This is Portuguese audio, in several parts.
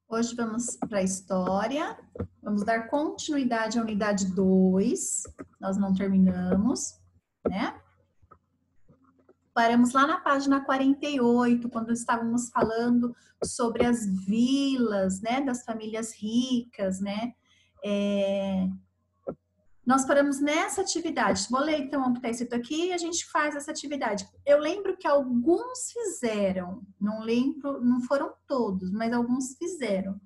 Hoje vamos para a história, vamos dar continuidade à unidade 2, nós não terminamos, né? Paramos lá na página 48, quando estávamos falando sobre as vilas, né, das famílias ricas, né? Nós paramos nessa atividade. Vou ler então o que está escrito aqui e a gente faz essa atividade. Eu lembro que alguns fizeram, não lembro, não foram todos, mas alguns fizeram.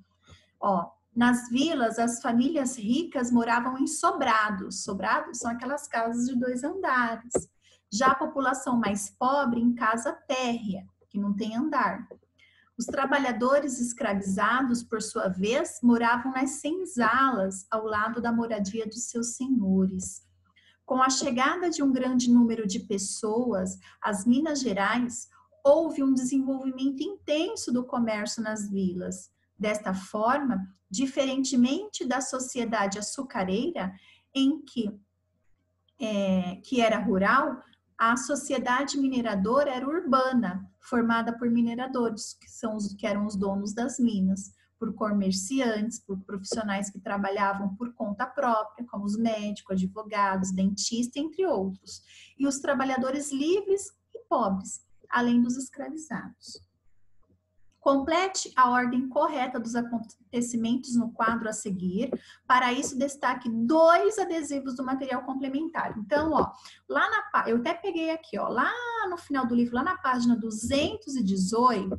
Ó, nas vilas, as famílias ricas moravam em sobrados. Sobrados são aquelas casas de 2 andares. Já a população mais pobre em casa térrea, que não tem andar. Os trabalhadores escravizados, por sua vez, moravam nas senzalas, ao lado da moradia dos seus senhores. Com a chegada de um grande número de pessoas às Minas Gerais, houve um desenvolvimento intenso do comércio nas vilas. Desta forma, diferentemente da sociedade açucareira, em que era rural, a sociedade mineradora era urbana, formada por mineradores, que eram os donos das minas, por comerciantes, por profissionais que trabalhavam por conta própria, como os médicos, advogados, dentistas, entre outros, e os trabalhadores livres e pobres, além dos escravizados. Complete a ordem correta dos acontecimentos no quadro a seguir. Para isso, destaque 2 adesivos do material complementar. Então, ó, eu até peguei aqui, ó, lá no final do livro, lá na página 218,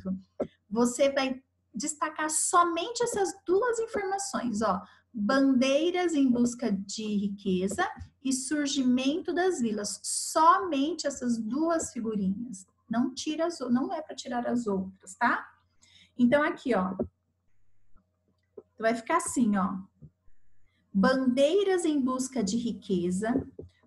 você vai destacar somente essas 2 informações, ó. Bandeiras em busca de riqueza e surgimento das vilas. Somente essas 2 figurinhas. Não é para tirar as outras, tá? Então, aqui, ó, vai ficar assim, ó. Bandeiras em busca de riqueza.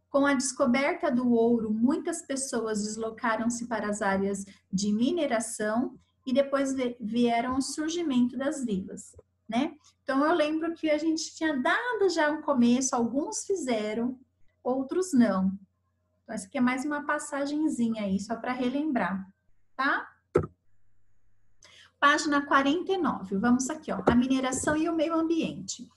Com a descoberta do ouro, muitas pessoas deslocaram-se para as áreas de mineração e depois vieram o surgimento das vilas, né? Então, eu lembro que a gente tinha dado já um começo, alguns fizeram, outros não. Então, essa aqui é mais uma passagenzinha aí, só para relembrar, tá? Página 49, vamos aqui, ó, a mineração e o meio ambiente.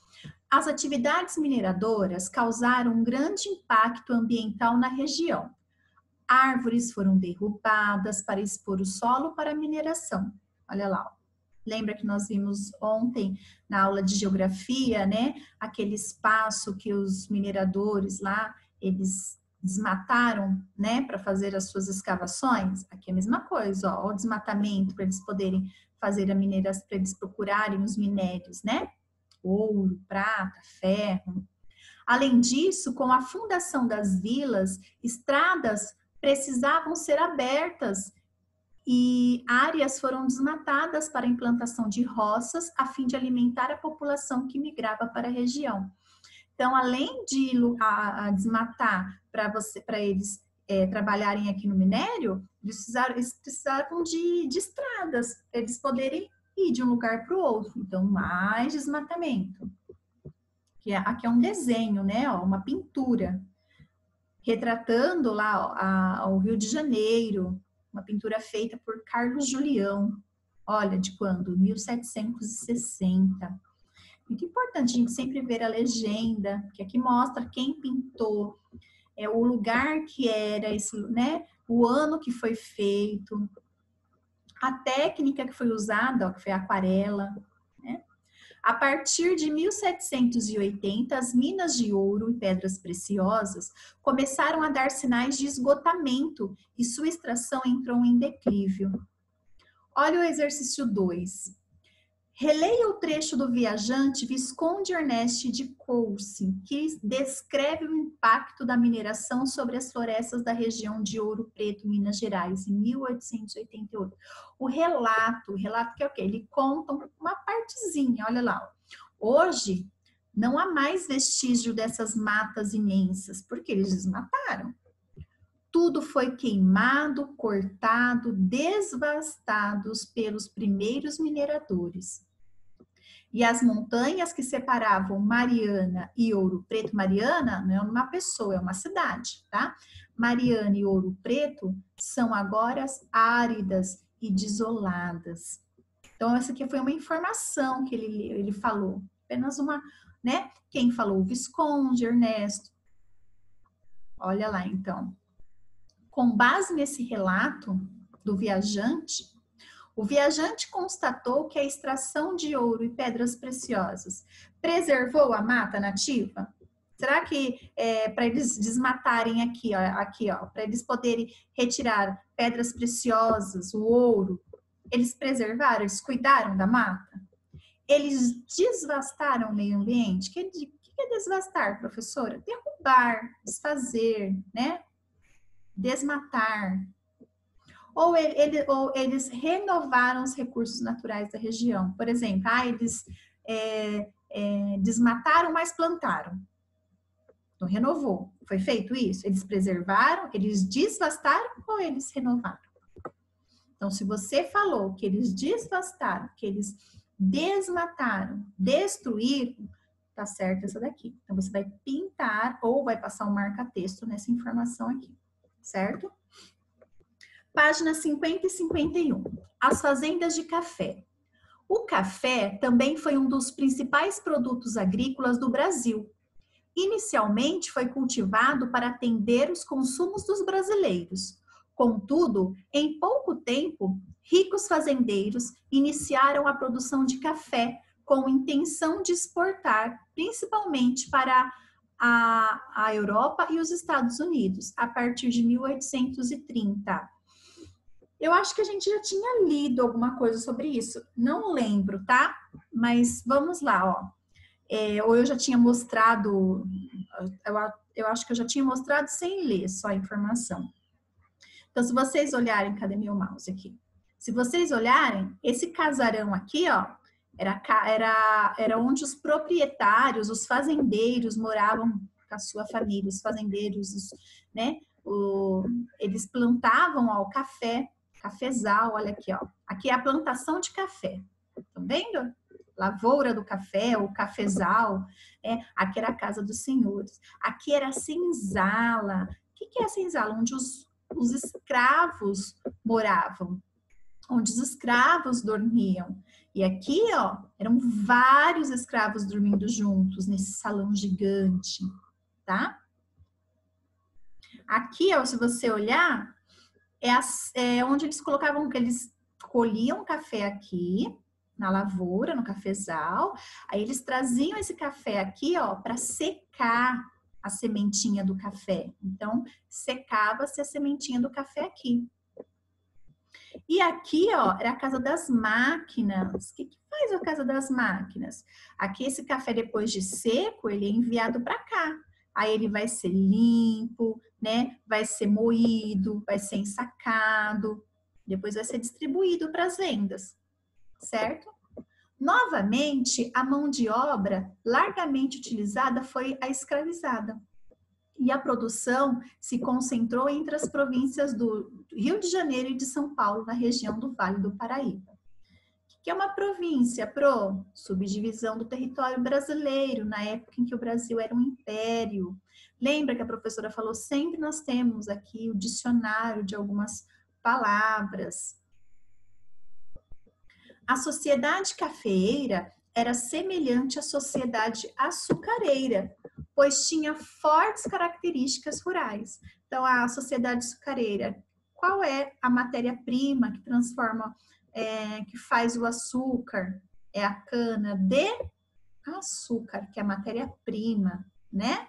As atividades mineradoras causaram um grande impacto ambiental na região. Árvores foram derrubadas para expor o solo para a mineração. Olha lá, ó. Lembra que nós vimos ontem na aula de geografia, né? Aquele espaço que os mineradores lá, eles desmataram, né? Para fazer as suas escavações. Aqui é a mesma coisa, ó, o desmatamento para eles poderem fazer a mineração, para eles procurarem os minérios, né? Ouro, prata, ferro. Além disso, com a fundação das vilas, estradas precisavam ser abertas e áreas foram desmatadas para a implantação de roças a fim de alimentar a população que migrava para a região. Então, além de desmatar para eles trabalharem aqui no minério, eles precisavam de estradas para eles poderem ir de um lugar para o outro. Então, mais desmatamento. Aqui é um desenho, né? Ó, uma pintura retratando lá ó, o Rio de Janeiro, uma pintura feita por Carlos Julião. Olha, de quando? 1760. Muito importante a gente sempre ver a legenda, que aqui mostra quem pintou, o lugar que era, né? O ano que foi feito, a técnica que foi usada, ó, que foi a aquarela, né? A partir de 1780, as minas de ouro e pedras preciosas começaram a dar sinais de esgotamento e sua extração entrou em declívio. Olha o exercício 2. Releia o trecho do viajante Visconde Ernest de Courcy, que descreve o impacto da mineração sobre as florestas da região de Ouro Preto, Minas Gerais, em 1888. O relato que é o quê? Ele conta uma partezinha, olha lá. Hoje, não há mais vestígio dessas matas imensas, porque eles desmataram. Tudo foi queimado, cortado, devastados pelos primeiros mineradores. E as montanhas que separavam Mariana e Ouro Preto, Mariana não é uma pessoa, é uma cidade, tá? Mariana e Ouro Preto são agora áridas e desoladas. Então, essa aqui foi uma informação que ele falou. Apenas uma, né? Quem falou? O Visconde, Ernesto. Olha lá, então. Com base nesse relato do viajante, o viajante constatou que a extração de ouro e pedras preciosas preservou a mata nativa? Será que para eles desmatarem aqui, ó, para eles poderem retirar pedras preciosas, o ouro, eles preservaram, eles cuidaram da mata? Eles desvastaram o meio ambiente? O que é desvastar, professora? Derrubar, desfazer, né? Desmatar. Ou eles renovaram os recursos naturais da região. Por exemplo, eles desmataram, mas plantaram. Então, renovou. Foi feito isso? Eles preservaram, eles desvastaram ou eles renovaram? Então, se você falou que eles desvastaram, que eles desmataram, destruíram, tá certo essa daqui. Então, você vai pintar ou vai passar um marca-texto nessa informação aqui, certo? Página 50 e 51. As fazendas de café. O café também foi um dos principais produtos agrícolas do Brasil. Inicialmente foi cultivado para atender os consumos dos brasileiros. Contudo, em pouco tempo, ricos fazendeiros iniciaram a produção de café com intenção de exportar, principalmente para a Europa e os Estados Unidos, a partir de 1830. Eu acho que a gente já tinha lido alguma coisa sobre isso. Não lembro, tá? Mas vamos lá, ó. Ou eu já tinha mostrado, eu acho que eu já tinha mostrado sem ler só a informação. Então, se vocês olharem, cadê meu mouse aqui? Se vocês olharem, esse casarão aqui, ó, era onde os proprietários, os fazendeiros moravam com a sua família, os fazendeiros, né? Eles plantavam ó, o café, cafezal, olha aqui, ó. Aqui é a plantação de café. Estão vendo? Lavoura do café, o cafezal. Aqui era a casa dos senhores. Aqui era a senzala. O que é a senzala? Onde os escravos moravam. Onde os escravos dormiam. E aqui, ó, eram vários escravos dormindo juntos nesse salão gigante, tá? Aqui, ó, se você olhar, é onde eles colocavam, eles colhiam café aqui, na lavoura, no cafezal, aí eles traziam esse café aqui, ó, para secar a sementinha do café. Então, secava-se a sementinha do café aqui. E aqui, ó, era a casa das máquinas. O que faz a casa das máquinas? Aqui, esse café, depois de seco, ele é enviado para cá. Aí ele vai ser limpo, né? Vai ser moído, vai ser ensacado, depois vai ser distribuído para as vendas, certo? Novamente, a mão de obra largamente utilizada foi a escravizada. E a produção se concentrou entre as províncias do Rio de Janeiro e de São Paulo, na região do Vale do Paraíba. O que é uma província, Pro? Subdivisão do território brasileiro, na época em que o Brasil era um império. Lembra que a professora falou, sempre nós temos aqui o dicionário de algumas palavras. A sociedade cafeeira era semelhante à sociedade açucareira, pois tinha fortes características rurais. Então, a sociedade açucareira, qual é a matéria-prima que transforma, que faz o açúcar? É a cana de açúcar, que é a matéria-prima, né?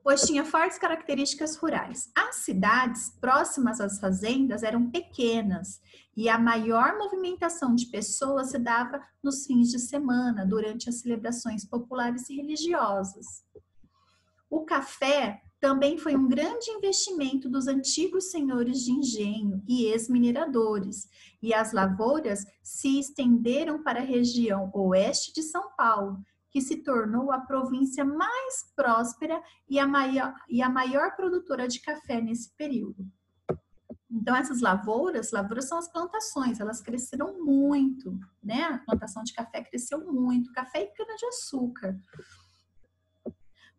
Pois tinha fortes características rurais. As cidades próximas às fazendas eram pequenas e a maior movimentação de pessoas se dava nos fins de semana, durante as celebrações populares e religiosas. O café também foi um grande investimento dos antigos senhores de engenho e ex-mineradores, e as lavouras se estenderam para a região oeste de São Paulo, que se tornou a província mais próspera e a maior produtora de café nesse período. Então, essas lavouras são as plantações, elas cresceram muito, né? A plantação de café cresceu muito, café e cana-de-açúcar.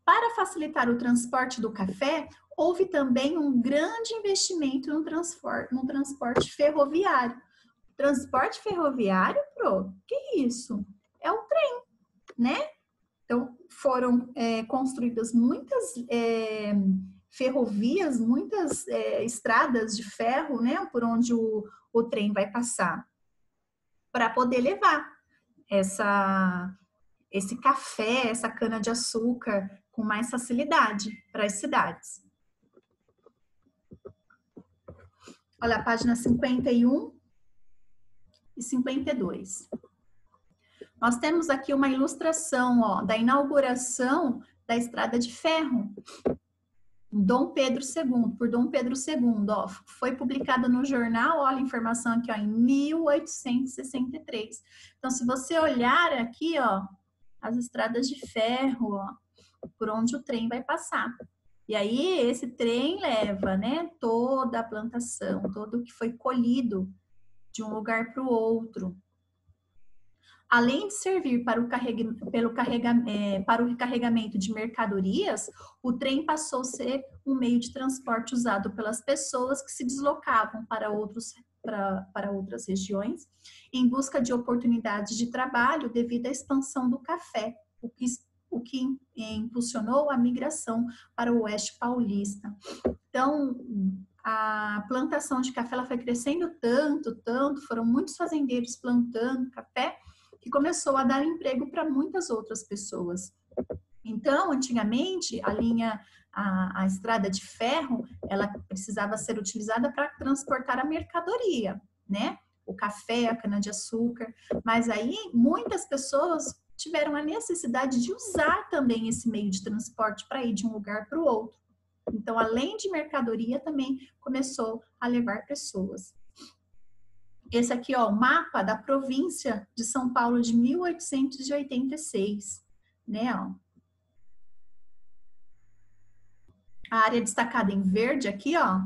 Para facilitar o transporte do café, houve também um grande investimento no transporte ferroviário. Transporte ferroviário, pro? Que isso? É o trem, né? Então, foram construídas muitas ferrovias, muitas estradas de ferro, né? Por onde o trem vai passar, para poder levar esse café, essa cana-de-açúcar com mais facilidade para as cidades. Olha a página 51 e 52. Nós temos aqui uma ilustração, ó, da inauguração da estrada de ferro. Dom Pedro II, por Dom Pedro II, ó, foi publicada no jornal, olha a informação aqui, ó, em 1863. Então, se você olhar aqui, ó, as estradas de ferro, ó, por onde o trem vai passar. E aí, esse trem leva, né, toda a plantação, todo o que foi colhido de um lugar para o outro. Além de servir para o carregamento de mercadorias, o trem passou a ser um meio de transporte usado pelas pessoas que se deslocavam para outras regiões em busca de oportunidades de trabalho devido à expansão do café, o que impulsionou a migração para o oeste paulista. Então, a plantação de café ela foi crescendo tanto, foram muitos fazendeiros plantando café, que começou a dar emprego para muitas outras pessoas. Então, antigamente, a estrada de ferro, ela precisava ser utilizada para transportar a mercadoria, né? O café, a cana-de-açúcar. Mas aí, muitas pessoas tiveram a necessidade de usar também esse meio de transporte para ir de um lugar para o outro. Então, além de mercadoria, também começou a levar pessoas. Esse aqui, ó, o mapa da província de São Paulo de 1886, né, ó. A área destacada em verde aqui, ó,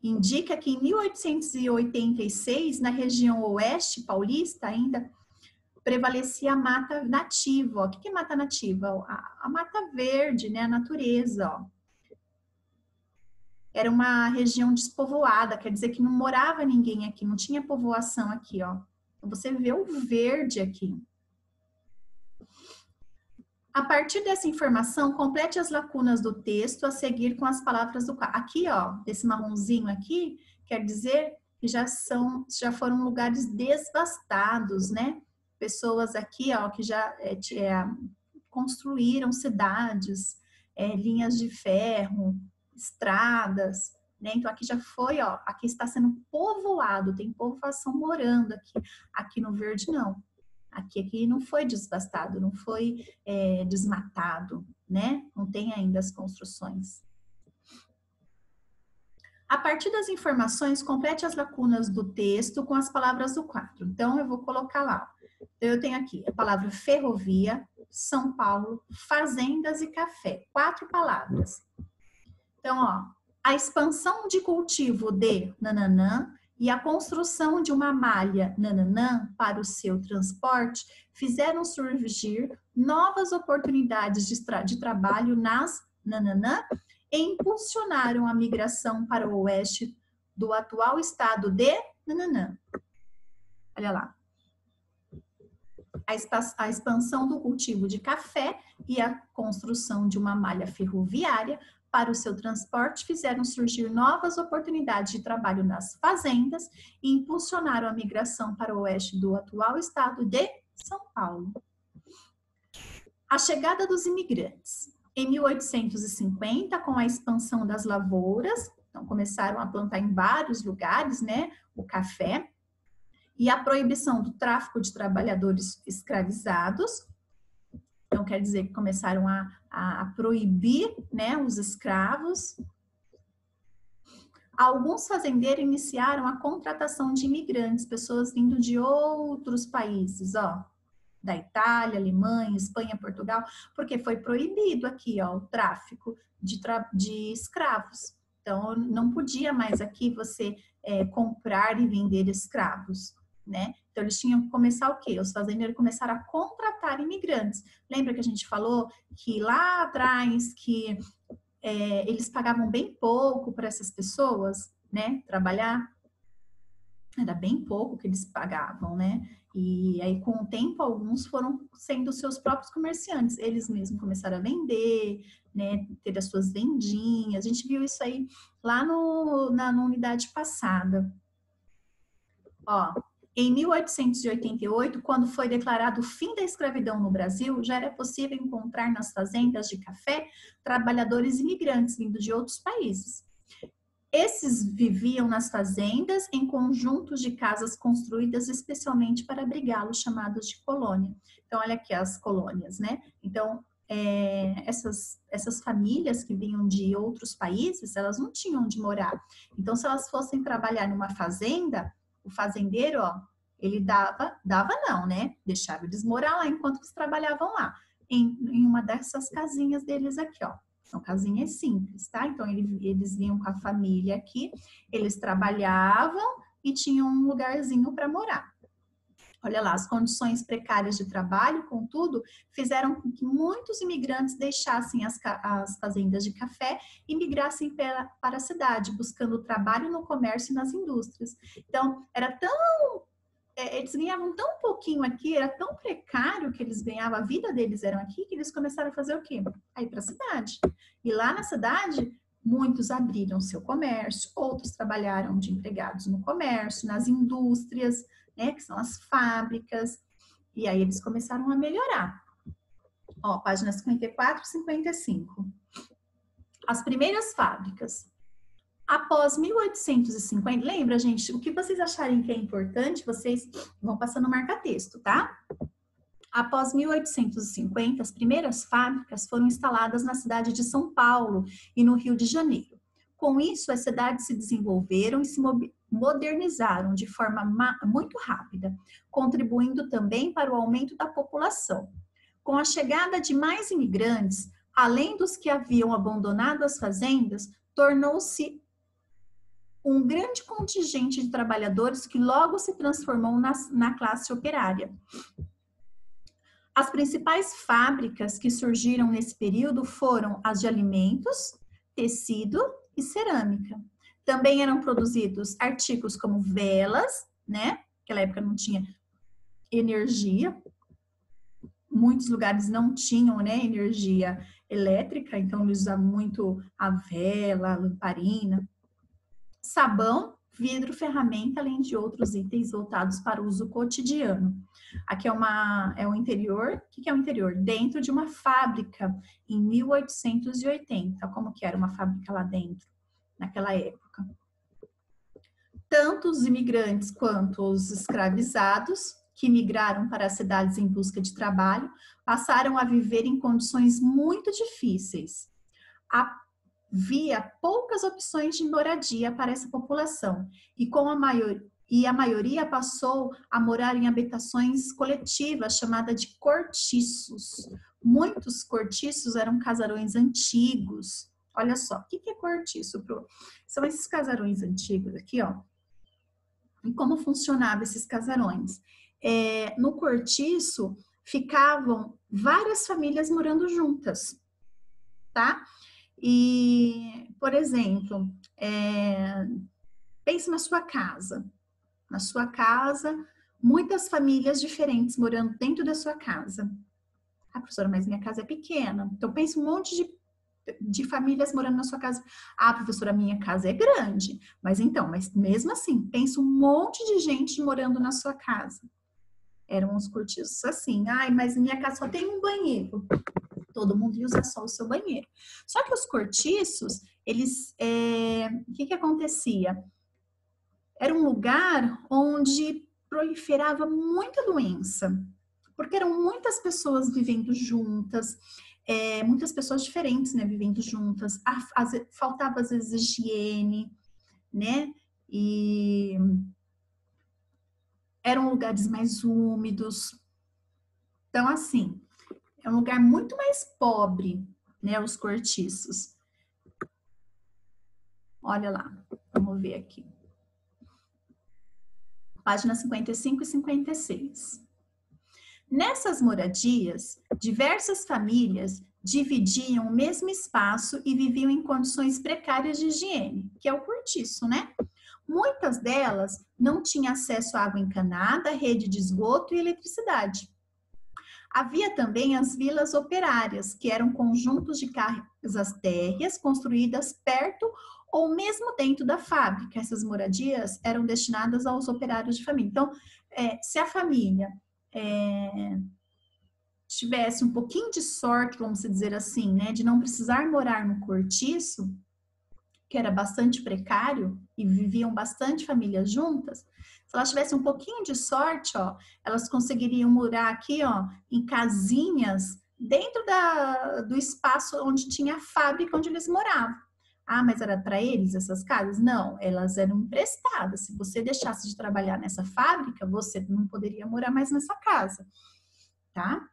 indica que em 1886, na região oeste paulista ainda, prevalecia a mata nativa, ó. O que é mata nativa? A mata verde, né, a natureza, ó. Era uma região despovoada, quer dizer que não morava ninguém aqui, não tinha povoação aqui, ó. Você vê o verde aqui. A partir dessa informação, complete as lacunas do texto a seguir com as palavras do quadro. Aqui, ó, esse marronzinho aqui, quer dizer que já foram lugares devastados, né? Pessoas aqui, ó, que já construíram cidades, linhas de ferro, estradas, né? Então aqui já foi, ó, aqui está sendo povoado, tem povoação morando aqui. Aqui no verde não. Aqui não foi desvastado, não foi desmatado, né? Não tem ainda as construções. A partir das informações, complete as lacunas do texto com as palavras do quadro. Então, eu vou colocar lá. Eu tenho aqui a palavra ferrovia, São Paulo, fazendas e café. 4 palavras. Então, ó, a expansão de cultivo de nananã e a construção de uma malha nananã para o seu transporte fizeram surgir novas oportunidades de trabalho nas nananã e impulsionaram a migração para o oeste do atual estado de nananã. Olha lá. A expansão do cultivo de café e a construção de uma malha ferroviária para o seu transporte fizeram surgir novas oportunidades de trabalho nas fazendas e impulsionaram a migração para o oeste do atual estado de São Paulo. A chegada dos imigrantes. Em 1850, com a expansão das lavouras, então começaram a plantar em vários lugares, né, o café, e a proibição do tráfico de trabalhadores escravizados. Então, quer dizer que começaram a proibir, né, os escravos. Alguns fazendeiros iniciaram a contratação de imigrantes, pessoas vindo de outros países, ó, da Itália, Alemanha, Espanha, Portugal, porque foi proibido aqui, ó, o tráfico de escravos. Então, não podia mais aqui você comprar e vender escravos, né? Então, eles tinham que começar o quê? Os fazendeiros começaram a contratar imigrantes. Lembra que a gente falou que lá atrás que eles pagavam bem pouco para essas pessoas, né, trabalhar? Era bem pouco que eles pagavam, né? E aí, com o tempo, alguns foram sendo seus próprios comerciantes. Eles mesmos começaram a vender, né? Ter as suas vendinhas. A gente viu isso aí lá na unidade passada. Ó, em 1888, quando foi declarado o fim da escravidão no Brasil, já era possível encontrar nas fazendas de café trabalhadores imigrantes vindos de outros países. Esses viviam nas fazendas em conjuntos de casas construídas especialmente para abrigá-los, chamados de colônia. Então, olha aqui as colônias, né? Então, essas famílias que vinham de outros países, elas não tinham onde morar. Então, se elas fossem trabalhar numa fazenda, o fazendeiro, ó, ele dava não, né? Deixava eles morar lá enquanto eles trabalhavam lá, em uma dessas casinhas deles aqui, ó. São casinhas simples, tá? Então, eles vinham com a família aqui, eles trabalhavam e tinham um lugarzinho para morar. Olha lá, as condições precárias de trabalho, contudo, fizeram com que muitos imigrantes deixassem as fazendas de café e migrassem para a cidade, buscando trabalho no comércio e nas indústrias. Então, eles ganhavam tão pouquinho aqui, era tão precário que eles ganhavam, a vida deles era aqui, que eles começaram a fazer o quê? A ir para a cidade. E lá na cidade, muitos abriram seu comércio, outros trabalharam de empregados no comércio, nas indústrias, né, que são as fábricas, e aí eles começaram a melhorar. Ó, páginas 54 e 55. As primeiras fábricas. Após 1850, lembra, gente, o que vocês acharem que é importante, vocês vão passando marca-texto, tá? Após 1850, as primeiras fábricas foram instaladas na cidade de São Paulo e no Rio de Janeiro. Com isso, as cidades se desenvolveram e se modernizaram de forma muito rápida, contribuindo também para o aumento da população. Com a chegada de mais imigrantes, além dos que haviam abandonado as fazendas, tornou-se um grande contingente de trabalhadores que logo se transformou na classe operária. As principais fábricas que surgiram nesse período foram as de alimentos, tecido e cerâmica. Também eram produzidos artigos como velas, né? Naquela época não tinha energia. Muitos lugares não tinham, né, energia elétrica, então eles usavam muito a vela, a lamparina. Sabão, vidro, ferramenta, além de outros itens voltados para o uso cotidiano. Aqui é o interior. O que é o interior? Dentro de uma fábrica, em 1880. Como que era uma fábrica lá dentro, naquela época? Tanto os imigrantes quanto os escravizados, que migraram para as cidades em busca de passaram a viver em condições muito difíceis. Havia poucas opções de moradia para essa população e a maioria passou a morar em habitações coletivas chamadas de cortiços. Muitos cortiços eram casarões antigos. Olha só, o que é cortiço? São esses casarões antigos aqui, ó. E como funcionavam esses casarões? No cortiço ficavam várias famílias morando juntas, tá? E, por exemplo, pense na sua casa. Na sua casa, muitas famílias diferentes morando dentro da sua casa. Ah, professora, mas minha casa é pequena. Então, pense um monte de famílias morando na sua casa. Ah, professora, minha casa é grande. Mas mesmo assim, pense um monte de gente morando na sua casa. Eram os cortiços assim. Ai, mas minha casa só tem um banheiro. Todo mundo ia usar só o seu banheiro. Só que os cortiços, eles, o que acontecia? Era um lugar onde proliferava muita doença, porque eram muitas pessoas vivendo juntas, muitas pessoas diferentes, né, vivendo juntas. Faltava às vezes higiene, né? E eram lugares mais úmidos. Então, assim, é um lugar muito mais pobre, né, os cortiços. Olha lá, vamos ver aqui. Páginas 55 e 56. Nessas moradias, diversas famílias dividiam o mesmo espaço e viviam em condições precárias de higiene, que é o cortiço, né? Muitas delas não tinham acesso à água encanada, rede de esgoto e eletricidade. Havia também as vilas operárias, que eram conjuntos de casas térreas construídas perto ou mesmo dentro da fábrica. Essas moradias eram destinadas aos operários de família. Então, se a família tivesse um pouquinho de sorte, vamos dizer assim, né, de não precisar morar no cortiço, que era bastante precário e viviam bastante famílias juntas, se elas tivessem um pouquinho de sorte, ó, elas conseguiriam morar aqui, ó, em casinhas dentro do espaço onde tinha a fábrica onde eles moravam. Ah, mas era para eles essas casas? Não, elas eram emprestadas. Se você deixasse de trabalhar nessa fábrica, você não poderia morar mais nessa casa, tá?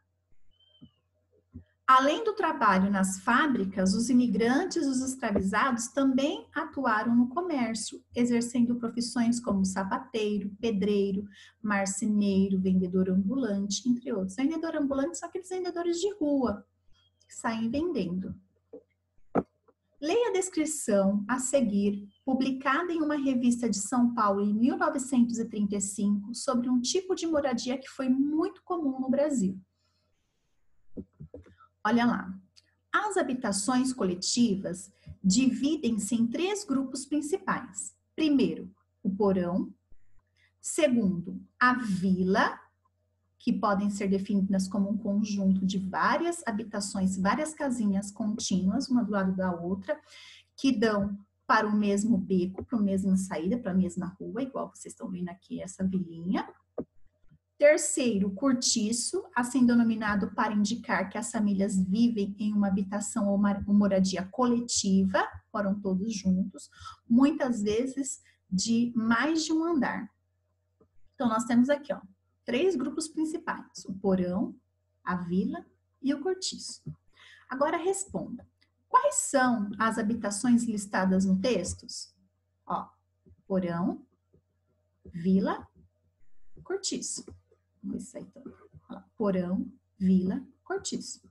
Além do trabalho nas fábricas, os imigrantes e os escravizados também atuaram no comércio, exercendo profissões como sapateiro, pedreiro, marceneiro, vendedor ambulante, entre outros. Vendedor ambulante são aqueles vendedores de rua que saem vendendo. Leia a descrição a seguir, publicada em uma revista de São Paulo em 1935, sobre um tipo de moradia que foi muito comum no Brasil. Olha lá, as habitações coletivas dividem-se em 3 grupos principais. Primeiro, o porão. Segundo, a vila, que podem ser definidas como um conjunto de várias habitações, várias casinhas contínuas, uma do lado da outra, que dão para o mesmo beco, para a mesma saída, para a mesma rua, igual vocês estão vendo aqui essa vilinha. Terceiro, cortiço, assim denominado para indicar que as famílias vivem em uma habitação ou uma moradia coletiva, moram todos juntos, muitas vezes de mais de um andar. Então, nós temos aqui, ó, 3 grupos principais, o porão, a vila e o cortiço. Agora, responda, quais são as habitações listadas no texto? Ó, porão, vila, cortiço. Isso aí, então. Porão, vila, cortiço.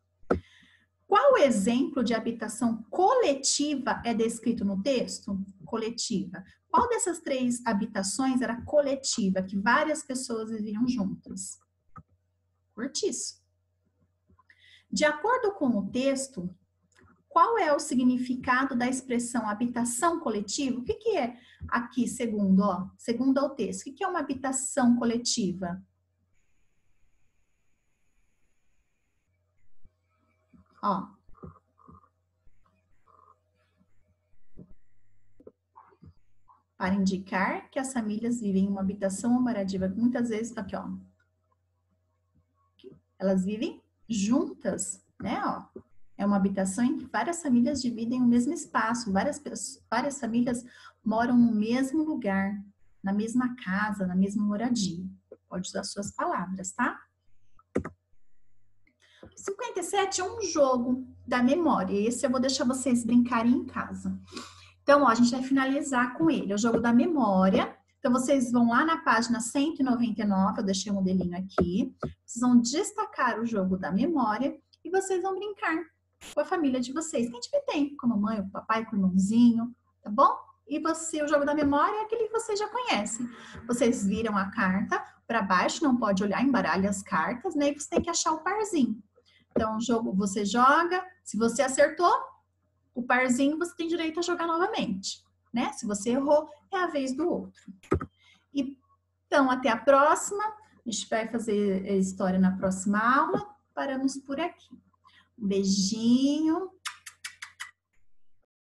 Qual exemplo de habitação coletiva é descrito no texto? Coletiva. Qual dessas 3 habitações era coletiva, que várias pessoas viviam juntas? Cortiço. De acordo com o texto, qual é o significado da expressão habitação coletiva? O que é aqui, segundo o texto? O que é uma habitação coletiva? Ó, para indicar que as famílias vivem em uma habitação ou moradia, muitas vezes, aqui ó, elas vivem juntas, né, ó. É uma habitação em que várias famílias dividem o mesmo espaço, várias famílias moram no mesmo lugar, na mesma casa, na mesma moradia. Pode usar suas palavras, tá? 57 é um jogo da memória. Esse eu vou deixar vocês brincarem em casa. Então, ó, a gente vai finalizar com ele. É o jogo da memória. Então, vocês vão lá na página 199, eu deixei o modelinho aqui. Vocês vão destacar o jogo da memória e vocês vão brincar com a família de vocês. Quem tiver tempo, com a mamãe, com o papai, com o irmãozinho, tá bom? E o jogo da memória é aquele que vocês já conhecem. Vocês viram a carta para baixo, não pode olhar, embaralha as cartas, né? E você tem que achar o parzinho. Então, o jogo você joga, se você acertou o parzinho, você tem direito a jogar novamente, né? Se você errou, é a vez do outro. Então, até a próxima. A gente vai fazer a história na próxima aula. Paramos por aqui. Um beijinho.